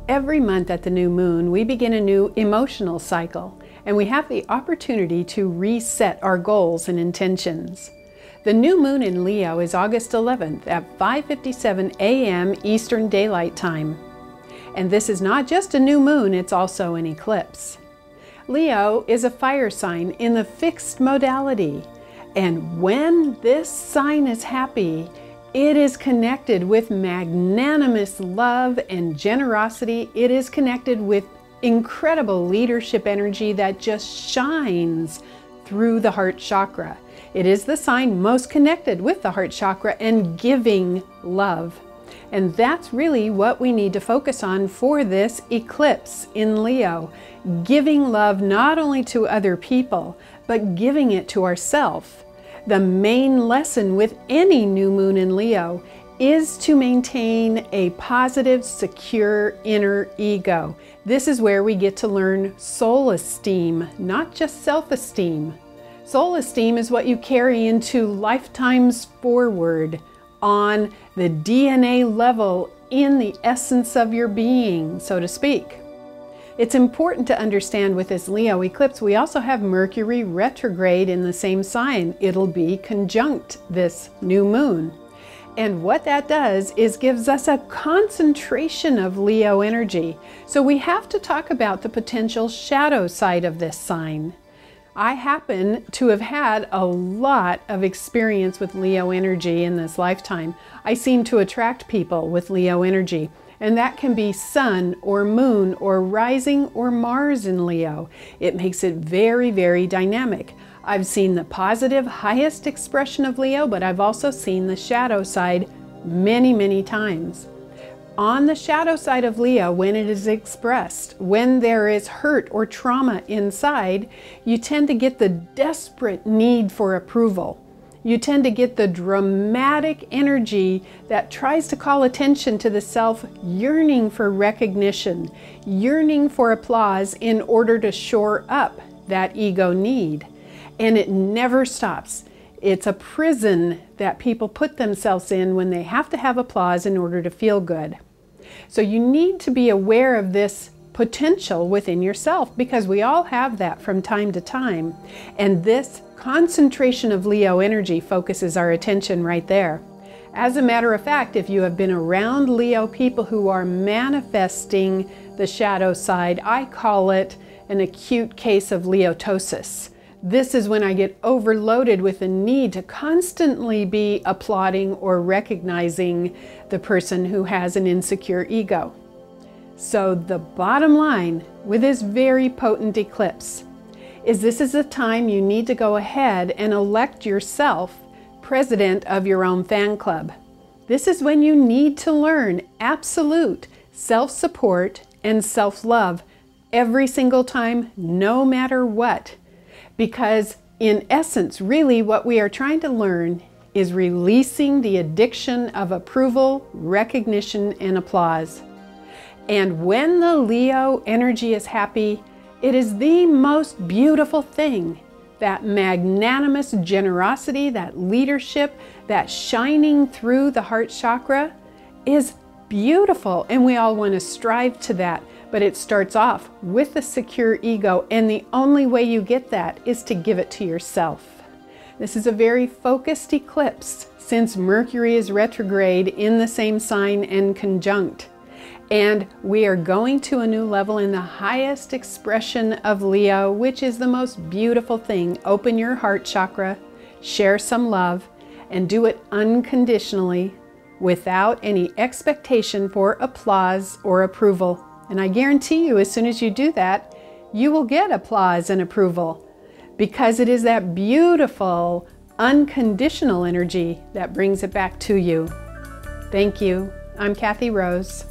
Every month at the new moon, we begin a new emotional cycle, and we have the opportunity to reset our goals and intentions. The new moon in Leo is August 11th at 5:57 a.m. Eastern Daylight Time. And this is not just a new moon, it's also an eclipse. Leo is a fire sign in the fixed modality, and when this sign is happy, it is connected with magnanimous love and generosity. It is connected with incredible leadership energy that just shines through the heart chakra. It is the sign most connected with the heart chakra and giving love. And that's really what we need to focus on for this eclipse in Leo. Giving love not only to other people, but giving it to ourselves. The main lesson with any new moon in Leo is to maintain a positive, secure inner ego. This is where we get to learn soul esteem, not just self-esteem. Soul esteem is what you carry into lifetimes forward on the DNA level in the essence of your being, so to speak. It's important to understand with this Leo eclipse, we also have Mercury retrograde in the same sign. It'll be conjunct this new moon. And what that does is gives us a concentration of Leo energy. So we have to talk about the potential shadow side of this sign. I happen to have had a lot of experience with Leo energy in this lifetime. I seem to attract people with Leo energy. And that can be sun or moon or rising or Mars in Leo. It makes it very, very dynamic. I've seen the positive, highest expression of Leo, but I've also seen the shadow side many, many times. On the shadow side of Leo, when it is expressed, when there is hurt or trauma inside, you tend to get the desperate need for approval. You tend to get the dramatic energy that tries to call attention to the self, yearning for recognition, yearning for applause in order to shore up that ego need. And it never stops. It's a prison that people put themselves in when they have to have applause in order to feel good. So you need to be aware of this potential within yourself, because we all have that from time to time. And this concentration of Leo energy focuses our attention right there. As a matter of fact, if you have been around Leo people who are manifesting the shadow side, I call it an acute case of Leotosis. This is when I get overloaded with the need to constantly be applauding or recognizing the person who has an insecure ego. So the bottom line with this very potent eclipse is this is a time you need to go ahead and elect yourself president of your own fan club. This is when you need to learn absolute self-support and self-love every single time, no matter what. Because in essence, really what we are trying to learn is releasing the addiction of approval, recognition, and applause. And when the Leo energy is happy, it is the most beautiful thing. That magnanimous generosity, that leadership, that shining through the heart chakra is beautiful. And we all want to strive to that. But it starts off with a secure ego. And the only way you get that is to give it to yourself. This is a very focused eclipse since Mercury is retrograde in the same sign and conjunct. And we are going to a new level in the highest expression of Leo, which is the most beautiful thing. Open your heart chakra, share some love, and do it unconditionally without any expectation for applause or approval. And I guarantee you, as soon as you do that, you will get applause and approval, because it is that beautiful, unconditional energy that brings it back to you. Thank you. I'm Kathy Rose.